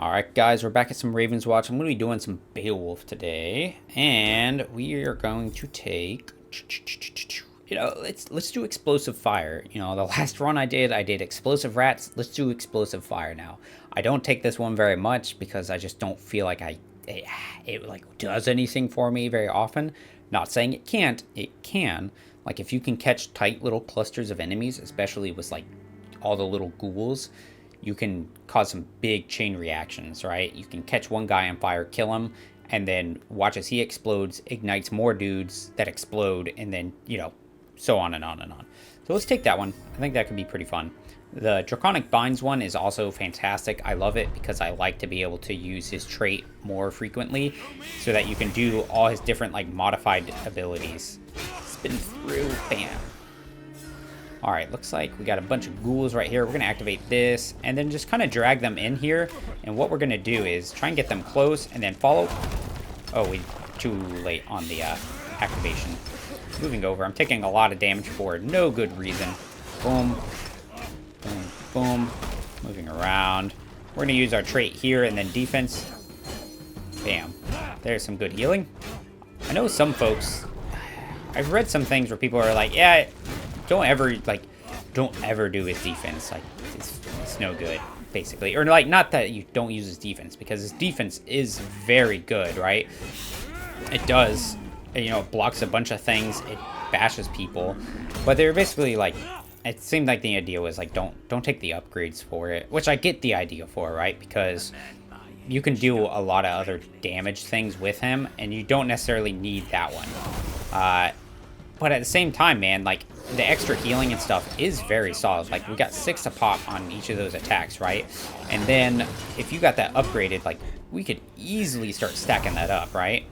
Alright guys, we're back at some Ravenswatch. I'm going to be doing some Beowulf today. And we are going to take... let's do explosive fire. The last run I did explosive rats. Let's do explosive fire now. I don't take this one very much because I just don't feel like it like does anything for me very often. Not saying it can't. It can. Like if you can catch tight little clusters of enemies, especially with like all the little ghouls, you can cause some big chain reactions, right? You can catch one guy on fire, kill him, and then watch as he explodes, ignites more dudes that explode, and then, so on and on and on. So let's take that one. I think that could be pretty fun. The Draconic Binds one is also fantastic. I love it because I like to be able to use his trait more frequently so that you can do all his different, like, modified abilities. Spin through, bam. Alright, looks like we got a bunch of ghouls right here. We're going to activate this and then just kind of drag them in here. And what we're going to do is try and get them close and then follow. Oh, we too late on the activation. Moving over. I'm taking a lot of damage for no good reason. Boom. Boom. Boom. Moving around. We're going to use our trait here and then defense. Bam. There's some good healing. I know some folks... I've read some things where people are like, yeah... Don't ever do his defense. Like, it's no good, basically. Or, like, not that you don't use his defense, because his defense is very good, right? It does, it blocks a bunch of things. It bashes people. But they're basically, like, it seemed like the idea was, like, don't take the upgrades for it. Which I get the idea for, right? Because you can do a lot of other damage things with him, and you don't necessarily need that one. But at the same time, man, like, the extra healing and stuff is very solid. Like, we got 6 a pop on each of those attacks, right? And then, if you got that upgraded, like, we could easily start stacking that up, right?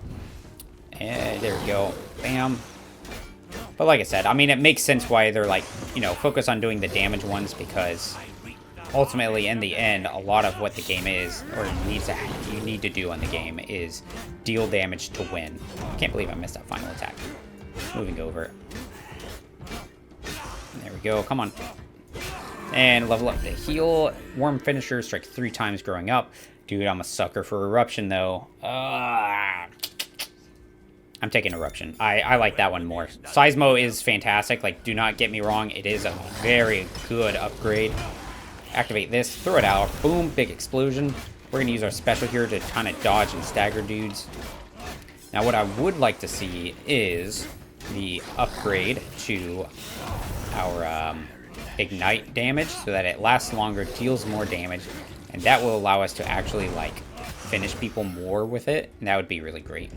And there we go. Bam. But like I said, I mean, it makes sense why they're, like, focus on doing the damage ones, because ultimately, in the end, a lot of what the game is, or you need to do on the game, is deal damage to win. I can't believe I missed that final attack. Moving over. There we go. Come on. And level up the heal. Worm finisher. Strike 3 times growing up. Dude, I'm a sucker for eruption, though. I'm taking eruption. I like that one more. Seismo is fantastic. Like, do not get me wrong. It is a very good upgrade. Activate this. Throw it out. Boom. Big explosion. We're going to use our special here to kind of dodge and stagger dudes. Now, what I would like to see is the upgrade to our ignite damage so that it lasts longer, deals more damage, and that will allow us to actually, like, finish people more with it, and that would be really great.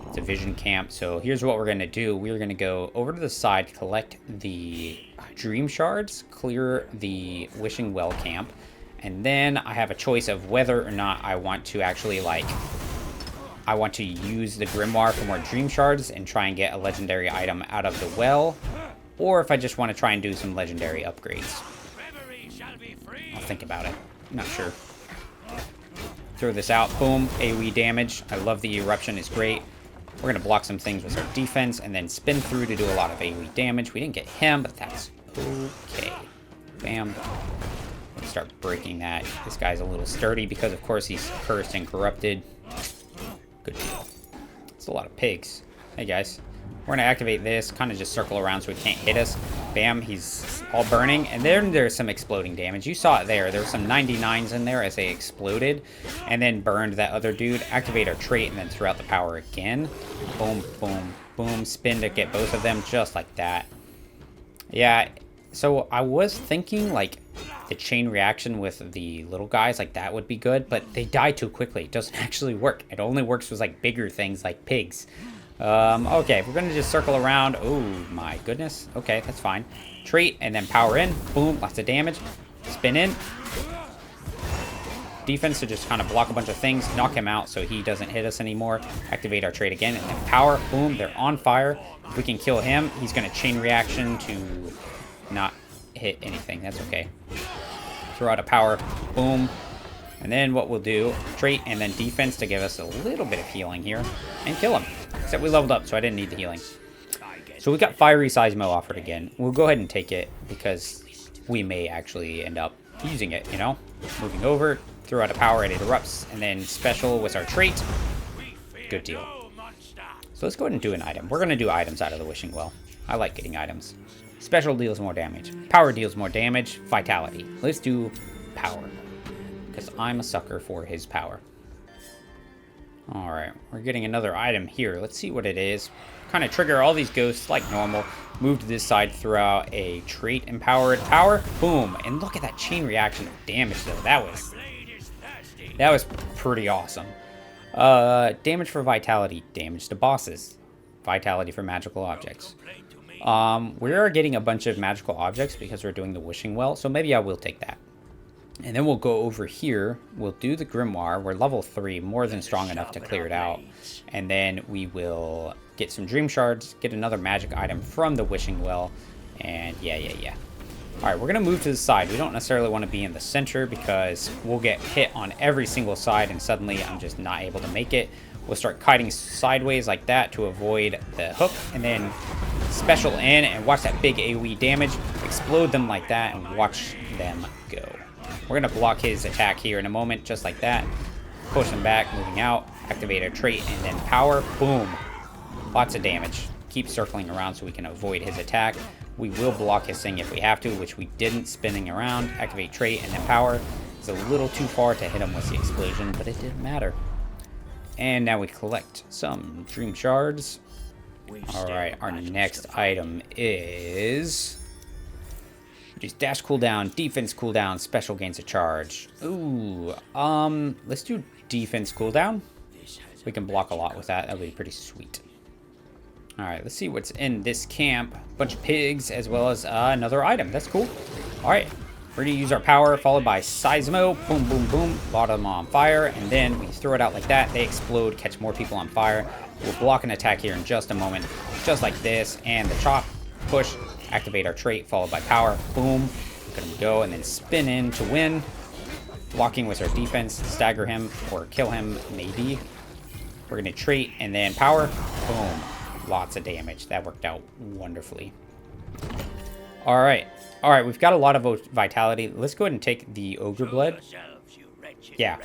It's a vision camp, so here's what we're going to do. We're going to go over to the side, collect the dream shards, clear the wishing well camp, and then I have a choice of whether or not I want to actually, like... I want to use the Grimoire for more Dream Shards and try and get a legendary item out of the well, or if I just want to try and do some legendary upgrades. I'll think about it. I'm not sure. Throw this out. Boom. AoE damage. I love the eruption. It's great. We're going to block some things with our defense and then spin through to do a lot of AoE damage. We didn't get him, but that's okay. Bam. Let's start breaking that. This guy's a little sturdy because, of course, he's cursed and corrupted. Good deal. It's a lot of pigs. Hey, guys. We're going to activate this. Kind of just circle around so he can't hit us. Bam. He's all burning. And then there's some exploding damage. You saw it there. There were some 99s in there as they exploded. And then burned that other dude. Activate our trait and then throw out the power again. Boom, boom, boom. Spin to get both of them just like that. Yeah. So I was thinking, like... the chain reaction with the little guys, like, that would be good, but they die too quickly. It doesn't actually work. It only works with, like, bigger things like pigs. Okay, we're gonna just circle around. Oh, my goodness. Okay, that's fine. Trait, and then power in. Boom, lots of damage. Spin in. Defense to just kind of block a bunch of things, knock him out so he doesn't hit us anymore. Activate our trait again, and then power. Boom, they're on fire. If we can kill him, he's gonna chain reaction to not hit anything. That's okay. Throw out a power. Boom. And then what we'll do, trait and then defense to give us a little bit of healing here. And kill him. Except we leveled up, so I didn't need the healing. So we got Fiery Seismo offered again. We'll go ahead and take it because we may actually end up using it, Moving over. throw out a power, it erupts, and then special was our trait. Good deal. So let's go ahead and do an item. We're going to do items out of the Wishing Well. I like getting items. Special deals more damage. Power deals more damage. Vitality. Let's do power, because I'm a sucker for his power. Alright, we're getting another item here. Let's see what it is. Kind of trigger all these ghosts like normal. Move to this side, throw out a trait empowered power. Boom. And look at that chain reaction of damage, though. That was pretty awesome. Damage for vitality. Damage to bosses. Vitality for magical objects. We are getting a bunch of magical objects because we're doing the Wishing Well, so maybe I will take that. And then we'll go over here, we'll do the Grimoire, we're level 3, more than strong enough to clear it out. And then we will get some Dream Shards, get another magic item from the Wishing Well, and yeah. Alright, we're going to move to the side. We don't necessarily want to be in the center because we'll get hit on every single side and suddenly I'm just not able to make it. We'll start kiting sideways like that to avoid the hook, and then special in and watch that big AoE damage, explode them like that, and watch them go. We're going to block his attack here in a moment, just like that. Push him back, moving out, activate our trait, and then power. Boom. Lots of damage. Keep circling around so we can avoid his attack. We will block his thing if we have to, which we didn't, spinning around. Activate trait, and then power. It's a little too far to hit him with the explosion, but it didn't matter. And now we collect some Dream Shards. Alright, our next item is... Reduce dash cooldown, defense cooldown, special gains a charge. Ooh, let's do defense cooldown. We can block a lot with that. That'll be pretty sweet. Alright, let's see what's in this camp. Bunch of pigs, as well as another item. That's cool. Alright, we're going to use our power, followed by Seismo. Boom, boom, boom. A lot of them on fire. And then we throw it out like that. They explode, catch more people on fire. We'll block an attack here in just a moment. Just like this. And the chop, push, activate our trait, followed by power. Boom. Look at him go, and then spin in to win. Blocking with our defense. Stagger him, or kill him, maybe. We're going to trait, and then power. Boom. Lots of damage. That worked out wonderfully. Alright. Alright, we've got a lot of vitality. Let's go ahead and take the Ogre Blood. Yeah.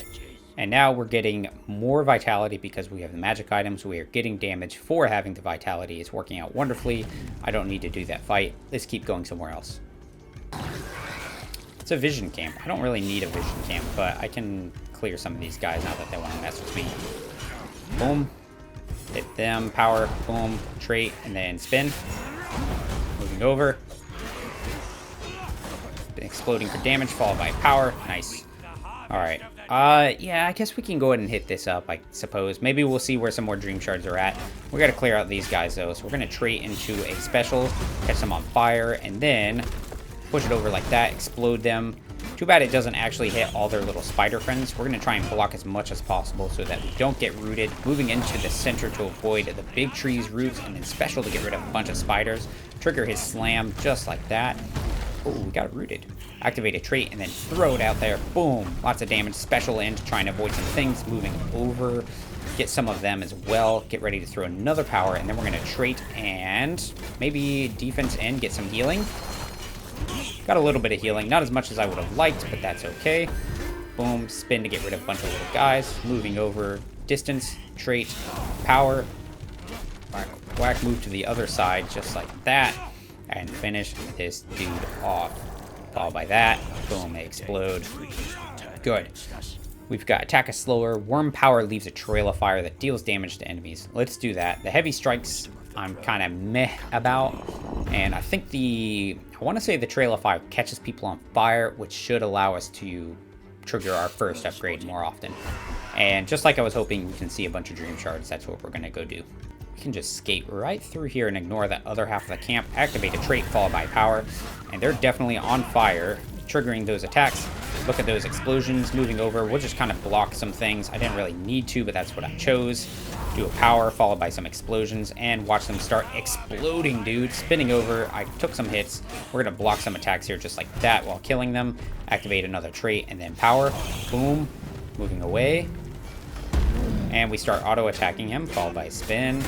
And now we're getting more vitality because we have the magic items. We are getting damage for having the vitality. It's working out wonderfully. I don't need to do that fight. Let's keep going somewhere else. It's a vision camp. I don't really need a vision camp, but I can clear some of these guys now that they want to mess with me. Boom. Hit them. Power. Boom. Trait. And then spin. Moving over. Exploding for damage, followed by power. Nice. Alright. Yeah, I guess we can go ahead and hit this up, I suppose. Maybe we'll see where some more Dream Shards are at. We gotta clear out these guys, though. So we're gonna trait into a special, catch them on fire, and then push it over like that, explode them. Too bad it doesn't actually hit all their little spider friends. We're gonna try and block as much as possible so that we don't get rooted. Moving into the center to avoid the big tree's roots, and then special to get rid of a bunch of spiders. Trigger his slam just like that. Oh, we got rooted. Activate a trait and then throw it out there. Boom. Lots of damage. Special in to try and avoid some things. Moving over. Get some of them as well. Get ready to throw another power. And then we're going to trait and maybe defense in. Get some healing. Got a little bit of healing. Not as much as I would have liked, but that's okay. Boom. Spin to get rid of a bunch of little guys. Moving over. Distance. Trait. Power. Whack, whack. Move to the other side just like that. And finish this dude off. Followed by that. Boom, they explode. Good. We've got attack is slower. Worm power leaves a trail of fire that deals damage to enemies. Let's do that. The heavy strikes I'm kind of meh about. And I think I want to say the trail of fire catches people on fire, which should allow us to trigger our first upgrade more often. And just like I was hoping, we can see a bunch of Dream Shards. That's what we're going to go do. We can just skate right through here and ignore that other half of the camp. Activate a trait, followed by power. And they're definitely on fire, triggering those attacks. Look at those explosions moving over. We'll just kind of block some things. I didn't really need to, but that's what I chose. Do a power, followed by some explosions, and watch them start exploding, dude. Spinning over. I took some hits. We're going to block some attacks here just like that while killing them. Activate another trait, and then power. Boom. Moving away. And we start auto-attacking him, followed by spin.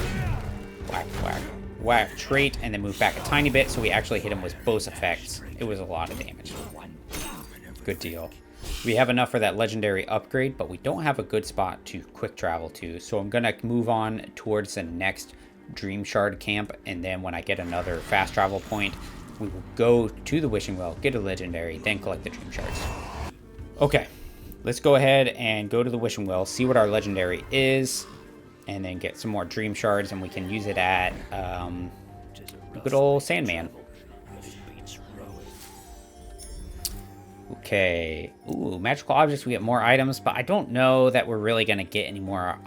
Whack, whack, whack, trait, and then move back a tiny bit so we actually hit him with both effects. It was a lot of damage. Good deal. We have enough for that legendary upgrade, but we don't have a good spot to quick travel to. So I'm going to move on towards the next Dream Shard camp. And then when I get another fast travel point, we will go to the Wishing Well, get a legendary, then collect the Dream Shards. Okay, let's go ahead and go to the Wishing Well, see what our legendary is, and then get some more Dream Shards, and we can use it at good old Sandman. Okay. Ooh, magical objects, we get more items, but I don't know that we're really going to get any more,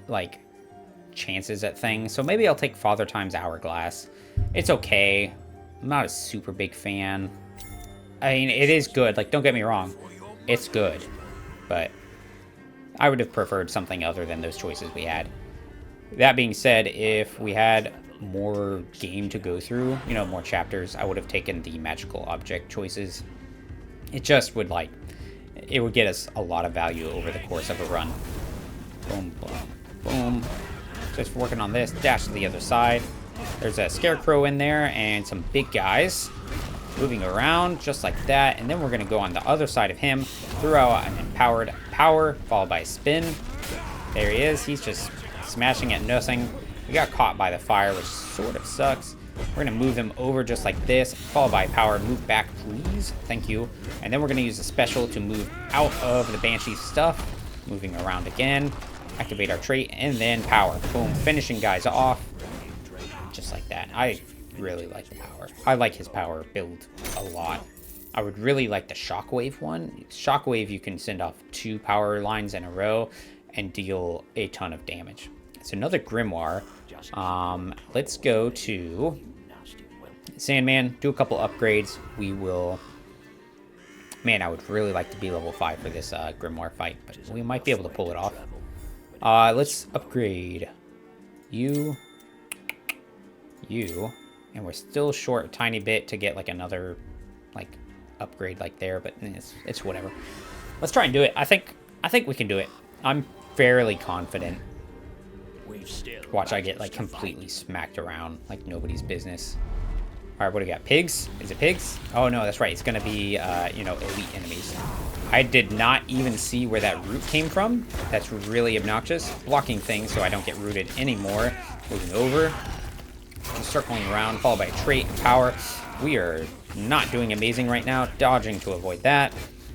like, chances at things. So maybe I'll take Father Time's Hourglass. It's okay. I'm not a super big fan. I mean, it is good. Like, don't get me wrong. It's good. But I would have preferred something other than those choices we had. That being said, if we had more game to go through, you know, more chapters, I would have taken the magical object choices. It just would, like, it would get us a lot of value over the course of a run. Boom, boom, boom. Just working on this. Dash to the other side. There's a scarecrow in there and some big guys moving around just like that. And then we're going to go on the other side of him, throw out an empowered power, followed by a spin. There he is. He's just smashing at nothing. We got caught by the fire, which sort of sucks. We're going to move him over just like this, followed by power. Move back, please. Thank you. And then we're going to use a special to move out of the Banshee stuff. Moving around again. Activate our trait, and then power. Boom. Finishing guys off. Just like that. I really like the power. I like his power build a lot. I would really like the Shockwave one. Shockwave, you can send off 2 power lines in a row and deal a ton of damage. It's another Grimoire. Let's go to Sandman, do a couple upgrades. We will... Man, I would really like to be level 5 for this Grimoire fight, but we might be able to pull it off. Let's upgrade you, and we're still short a tiny bit to get like another like upgrade like there, but it's whatever. Let's try and do it. I think we can do it. I'm fairly confident. Watch, I get like completely smacked around like nobody's business. All right, what do we got? Pigs? Is it pigs? Oh no, that's right. It's gonna be you know, elite enemies. I did not even see where that root came from. That's really obnoxious. Blocking things so I don't get rooted anymore. Moving over. And circling around, followed by a trait and power. We are not doing amazing right now. Dodging to avoid that.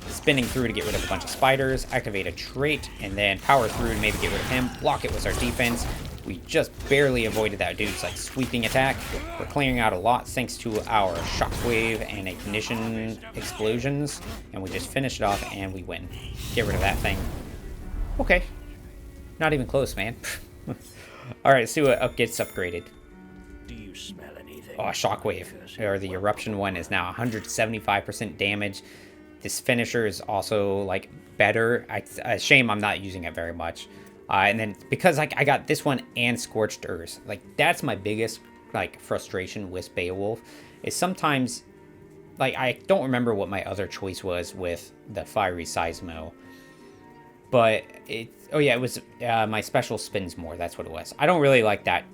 Spinning through to get rid of a bunch of spiders. Activate a trait, and then power through to maybe get rid of him. Block it with our defense. We just barely avoided that dude's like sweeping attack. We're clearing out a lot thanks to our shockwave and ignition explosions. And we just finish it off and we win. Get rid of that thing. Okay. Not even close, man. Alright, let's see what gets upgraded. Do you smell anything? Oh, shockwave. Or the eruption one is now 175% damage. This finisher is also like better. Shame I'm not using it very much. And then because I got this one and Scorched Earth, like that's my biggest like frustration with Beowulf is sometimes like I don't remember what my other choice was with the Fiery Seismo, but it was my special spins more. That's what it was. I don't really like that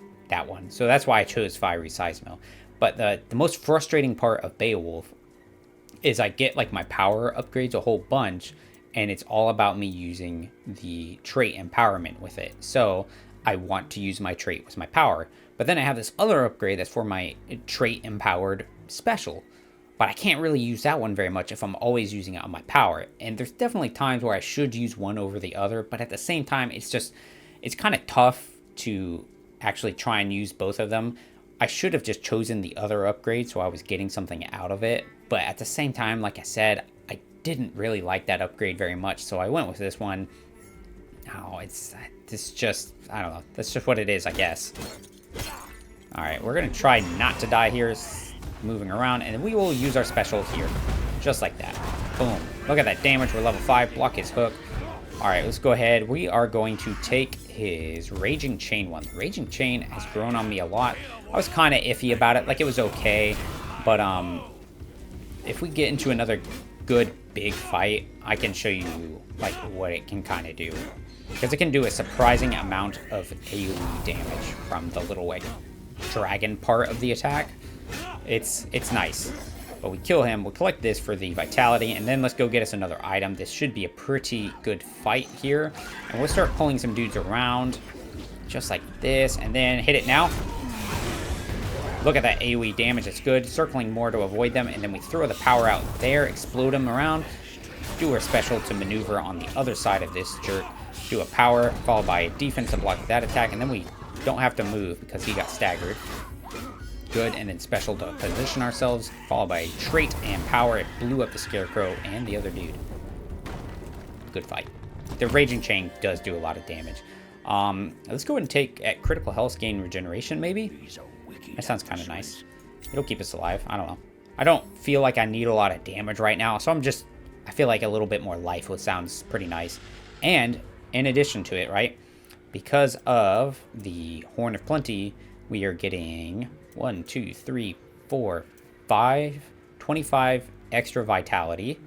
one, so that's why I chose Fiery Seismo. But the most frustrating part of Beowulf is I get like my power upgrades a whole bunch. And it's all about me using the trait empowerment with it. So I want to use my trait with my power. But then I have this other upgrade that's for my trait empowered special. But I can't really use that one very much if I'm always using it on my power. And there's definitely times where I should use one over the other. But at the same time, it's kind of tough to actually try and use both of them. I should have just chosen the other upgrade so I was getting something out of it. But at the same time, like I said, I didn't really like that upgrade very much, so I went with this one. Oh, it's just, I don't know. That's just what it is, I guess. Alright, we're going to try not to die here, moving around, and we will use our special here. Just like that. Boom. Look at that damage. We're level 5. Block his hook. Alright, let's go ahead. We are going to take his Raging Chain one. The Raging Chain has grown on me a lot. I was kind of iffy about it. Like, it was okay. But, if we get into another good big fight, I can show you like what it can kind of do, because it can do a surprising amount of AoE damage from the little like dragon part of the attack. It's nice. But we kill him, we'll collect this for the vitality, and then let's go get us another item. This should be a pretty good fight here. And we'll start pulling some dudes around, just like this, and then hit it now. Look at that AoE damage, it's good. Circling more to avoid them, and then we throw the power out there, explode them around, do our special to maneuver on the other side of this jerk, do a power, followed by a defense to block that attack, and then we don't have to move because he got staggered. Good, and then special to position ourselves, followed by a trait and power. It blew up the Scarecrow and the other dude. Good fight. The Raging Chain does do a lot of damage. Let's go ahead and take at critical health gain regeneration, maybe? That sounds kind of nice. It'll keep us alive. I don't know. I don't feel like I need a lot of damage right now, so I feel like a little bit more life sounds pretty nice. And in addition to it, right, because of the Horn of Plenty, we are getting 1, 2, 3, 4, 5, 25 extra vitality.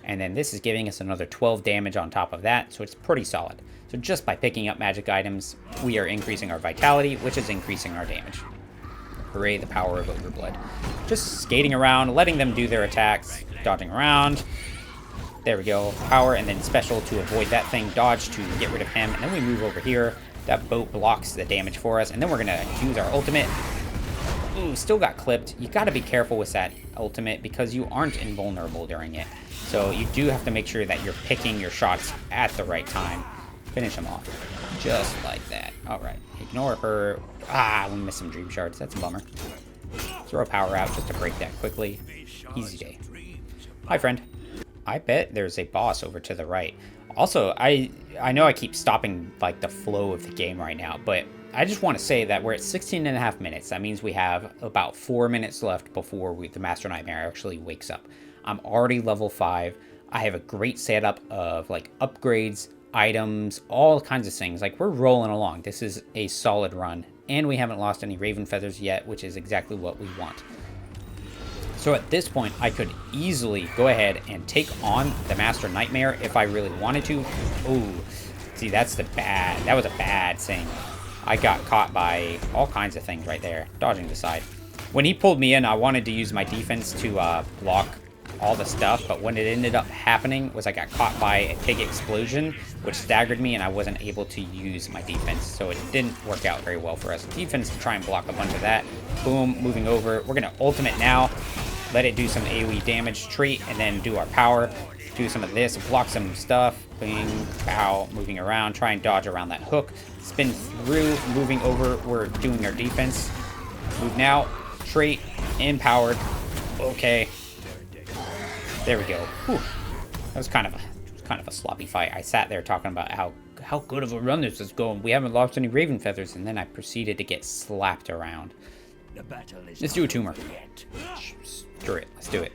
And then this is giving us another 12 damage on top of that, so it's pretty solid. So just by picking up magic items, we are increasing our vitality, which is increasing our damage. Hooray, the power of Overblood. Just skating around, letting them do their attacks, dodging around. There we go. Power, and then special to avoid that thing. Dodge to get rid of him. And then we move over here. That boat blocks the damage for us. And then we're going to use our ultimate. Ooh, still got clipped. You got to be careful with that ultimate because you aren't invulnerable during it. So you do have to make sure that you're picking your shots at the right time. Finish him off. Just like that. Alright. Ignore her. Ah, we missed some dream shards. That's a bummer. Throw a power out just to break that quickly. Easy day. Hi, friend. I bet there's a boss over to the right. Also, I know I keep stopping like the flow of the game right now, but I just want to say that we're at 16 and a half minutes. That means we have about 4 minutes left before the Master Nightmare actually wakes up. I'm already level 5. I have a great setup of like upgrades, items, all kinds of things. Like, we're rolling along. This is a solid run, and we haven't lost any Raven Feathers yet, which is exactly what we want. So at this point, I could easily go ahead and take on the Master Nightmare if I really wanted to. Ooh, see, that was a bad thing. I got caught by all kinds of things right there. Dodging the side. When he pulled me in, I wanted to use my defense to block all the stuff, but what it ended up happening was I got caught by a big explosion, which staggered me, and I wasn't able to use my defense, so it didn't work out very well for us. Defense to try and block a bunch of that. Boom, moving over. We're gonna ultimate now, let it do some AoE damage, treat, and then do our power. Do some of this, block some stuff. Bing, pow, moving around, try and dodge around that hook. Spin through, moving over. We're doing our defense. Move now, trait, empowered. Okay. There we go. Whew. That was kind of a sloppy fight. I sat there talking about how good of a run this is going. We haven't lost any Raven Feathers, and then I proceeded to get slapped around. Let's do a tumor. Screw it. Let's do it.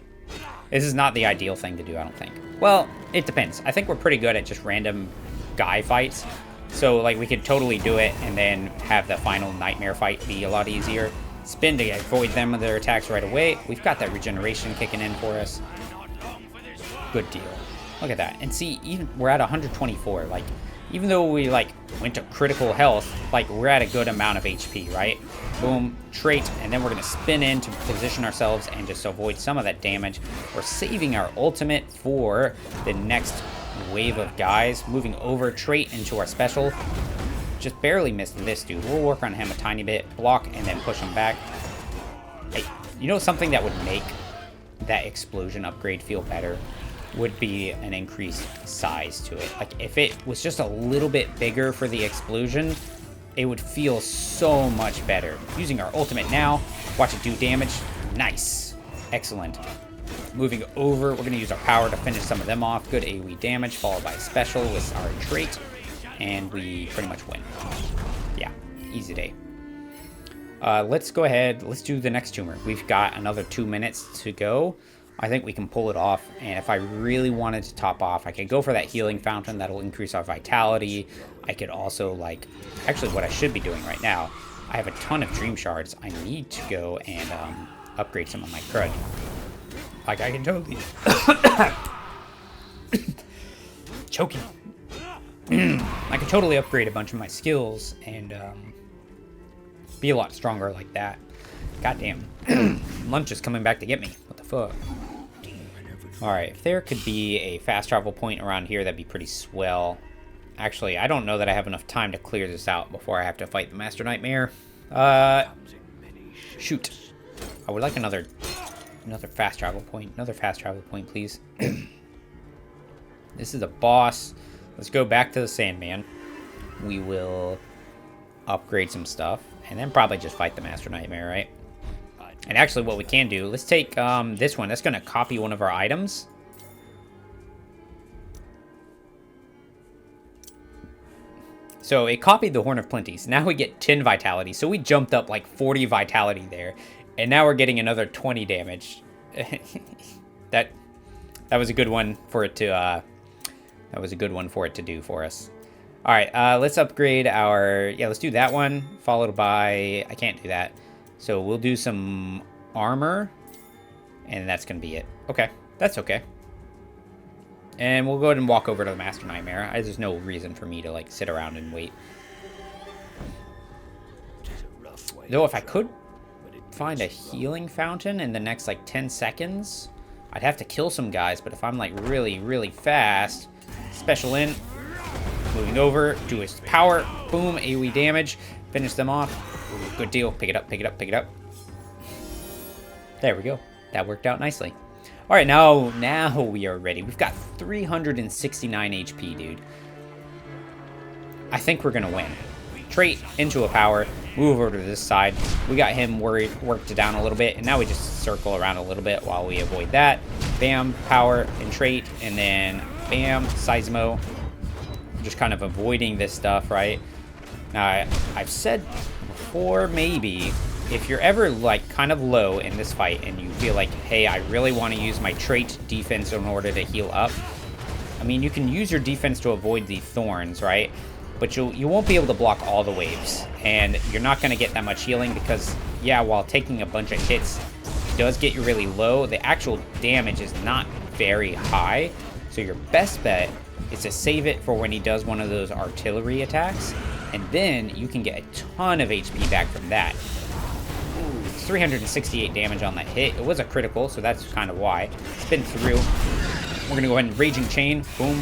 This is not the ideal thing to do, I don't think. Well, it depends. I think we're pretty good at just random guy fights. So, like, we could totally do it and then have the final nightmare fight be a lot easier. Spin to avoid them with their attacks right away. We've got that regeneration kicking in for us. Good deal. Look at that. And see, even we're at 124. Like, even though we like went to critical health, like, we're at a good amount of HP, right? Boom, trait, and then we're gonna spin in to position ourselves and just avoid some of that damage. We're saving our ultimate for the next wave of guys. Moving over, trait into our special. Just barely missed this dude. We'll work on him a tiny bit, block, and then push him back. Hey, you know something that would make that explosion upgrade feel better? Would be an increased size to it. Like, if it was just a little bit bigger for the explosion, it would feel so much better. Using our ultimate now, watch it do damage. Nice. Excellent. Moving over, we're gonna use our power to finish some of them off. Good AoE damage, followed by special with our trait, and we pretty much win. Yeah, easy day. Let's go ahead, let's do the next tumor. We've got another 2 minutes to go. I think we can pull it off, and if I really wanted to top off, I could go for that healing fountain. That'll increase our vitality. I could also, like, actually what I should be doing right now, I have a ton of dream shards. I need to go and upgrade some of my crud. Like, I can totally choking. I could totally upgrade a bunch of my skills and be a lot stronger like that. Goddamn. Lunch is coming back to get me. What the fuck. Alright, if there could be a fast travel point around here, that'd be pretty swell. Actually, I don't know that I have enough time to clear this out before I have to fight the Master Nightmare. Shoot. I would like another fast travel point. Another fast travel point, please. This is a boss. Let's go back to the Sandman. We will upgrade some stuff, and then probably just fight the Master Nightmare, right? And actually, what we can do, let's take this one. That's going to copy one of our items. So it copied the Horn of Plenty. So now we get 10 vitality. So we jumped up like 40 vitality there. And now we're getting another 20 damage. that was a good one for it to do for us. All right, let's upgrade our, let's do that one, followed by, I can't do that. So we'll do some armor, and that's going to be it. Okay, that's okay. And we'll go ahead and walk over to the Master Nightmare. There's no reason for me to, like, sit around and wait. Though if I could find a healing fountain in the next, like, 10 seconds, I'd have to kill some guys. But if I'm, like, really, really fast, special in, moving over, do his power, boom, AoE damage, finish them off. Ooh, good deal. Pick it up, pick it up, pick it up. There we go. That worked out nicely. All right, now we are ready. We've got 369 HP, dude. I think we're gonna win. Trait into a power, move over to this side. We got him worked down a little bit, and now we just circle around a little bit while we avoid that. Bam, power and trait, and then bam, seismo. Just kind of avoiding this stuff, right? Now, I've said before, maybe, if you're ever, like, kind of low in this fight and you feel like, hey, I really want to use my trait defense in order to heal up, I mean, you can use your defense to avoid the thorns, right? But you won't be able to block all the waves, and you're not going to get that much healing because, yeah, while taking a bunch of hits does get you really low, the actual damage is not very high. So your best bet is to save it for when he does one of those artillery attacks, and then you can get a ton of HP back from that. 368 damage on that hit. It was a critical, so that's kind of why. Spin through. We're going to go ahead and Raging Chain. Boom.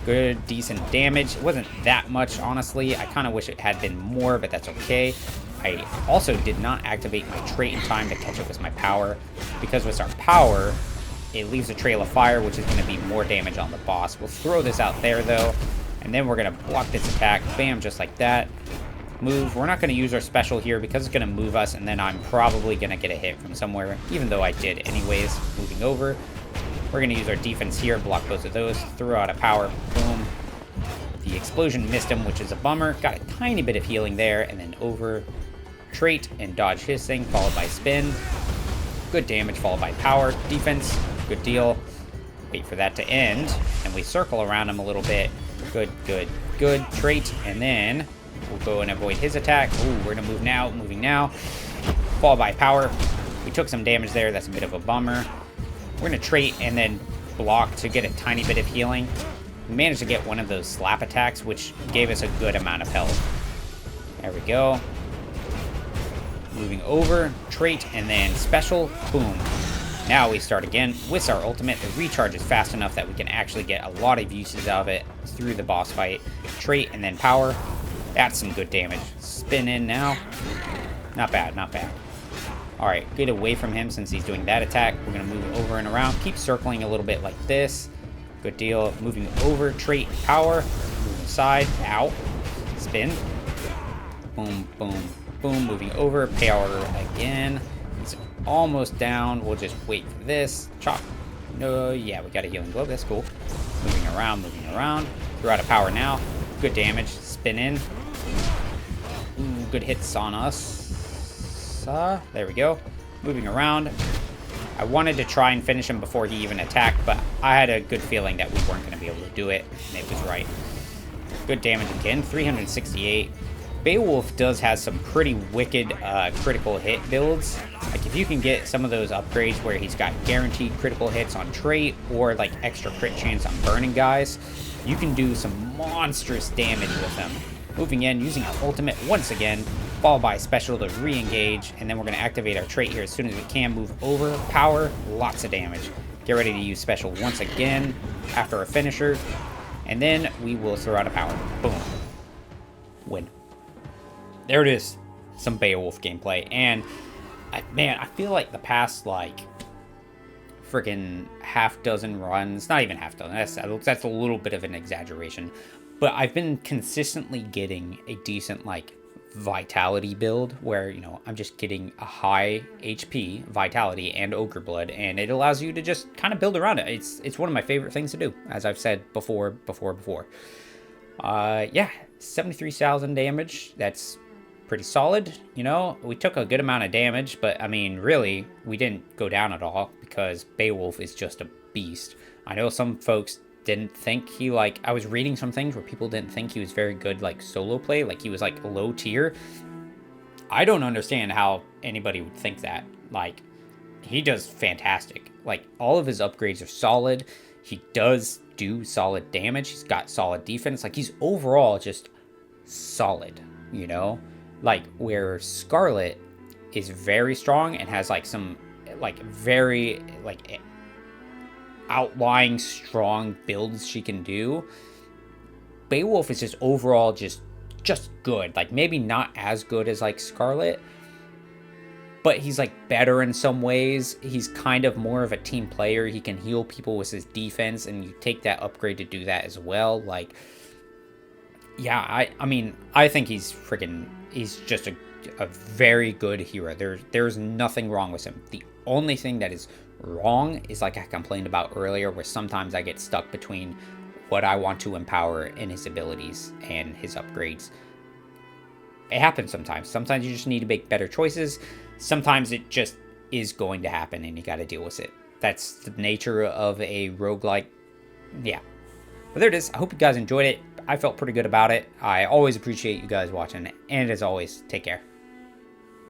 Good, decent damage. It wasn't that much, honestly. I kind of wish it had been more, but that's okay. I also did not activate my trait in time to catch up with my power. Because with our power, it leaves a trail of fire, which is going to be more damage on the boss. We'll throw this out there, though. And then we're going to block this attack. Bam, just like that. Move. We're not going to use our special here because it's going to move us, and then I'm probably going to get a hit from somewhere, even though I did anyways. Moving over. We're going to use our defense here, block both of those, throw out a power, boom. The explosion missed him, which is a bummer. Got a tiny bit of healing there, and then over, trait, and dodge his thing, followed by spin. Good damage, followed by power, defense, good deal. Wait for that to end, and we circle around him a little bit. Good, good, good, trait, and then we'll go and avoid his attack. Ooh, we're going to move now, moving now. Followed by power. We took some damage there, that's a bit of a bummer. We're going to trait and then block to get a tiny bit of healing. We managed to get one of those slap attacks, which gave us a good amount of health. There we go. Moving over, trait, and then special, boom. Now we start again with our ultimate. The recharge is fast enough that we can actually get a lot of uses out of it through the boss fight. Trait and then power. That's some good damage. Spin in now. Not bad, not bad. Alright, get away from him since he's doing that attack. We're going to move over and around. Keep circling a little bit like this. Good deal. Moving over, trait, power. Moving aside. Ow. Spin. Boom, boom, boom. Moving over, power again. He's almost down. We'll just wait for this. Chop. No, yeah, we got a healing globe. That's cool. Moving around, moving around. Throw out a power now. Good damage. Spin in. Ooh, good hits on us. There we go. Moving around. I wanted to try and finish him before he even attacked, but I had a good feeling that we weren't going to be able to do it, and it was right. Good damage again. 368. Beowulf does have some pretty wicked critical hit builds. Like, if you can get some of those upgrades where he's got guaranteed critical hits on trait or, like, extra crit chance on burning guys, you can do some monstrous damage with them. Moving in, using our ultimate once again. followed by a special to re-engage, and then we're going to activate our trait here as soon as we can. Move over, power, lots of damage. Get ready to use special once again after a finisher, and then we will throw out a power. Boom. Win. There it is. Some Beowulf gameplay, and man, I feel like the past like freaking half dozen runs, not even half dozen, that's a little bit of an exaggeration, but I've been consistently getting a decent like vitality build where, you know, I'm just getting a high HP vitality and ogre blood, and it allows you to just kind of build around it. It's one of my favorite things to do, as I've said before. Yeah, 73,000 damage. That's pretty solid. You know, we took a good amount of damage, but I mean, really, we didn't go down at all because Beowulf is just a beast. I know some folks didn't think he, like, I was reading some things where people didn't think he was very good, like, solo play, like he was like low tier. I don't understand how anybody would think that. Like, he does fantastic. Like, all of his upgrades are solid. He does do solid damage. He's got solid defense. Like, he's overall just solid, you know? Like, where Scarlet is very strong and has, like, some, like, very, like, outlying strong builds she can do. Beowulf is just overall just good. Like, maybe not as good as, like, Scarlet, but he's, like, better in some ways. He's kind of more of a team player. He can heal people with his defense, and you take that upgrade to do that as well. Like, yeah, I mean, I think he's just a very good hero. There's nothing wrong with him. The only thing that is wrong is, like I complained about earlier, where sometimes I get stuck between what I want to empower and his abilities and his upgrades. It happens sometimes. Sometimes you just need to make better choices. Sometimes it just is going to happen and you got to deal with it. That's the nature of a roguelike. Yeah. But there it is. I hope you guys enjoyed it. I felt pretty good about it. I always appreciate you guys watching. And as always, take care.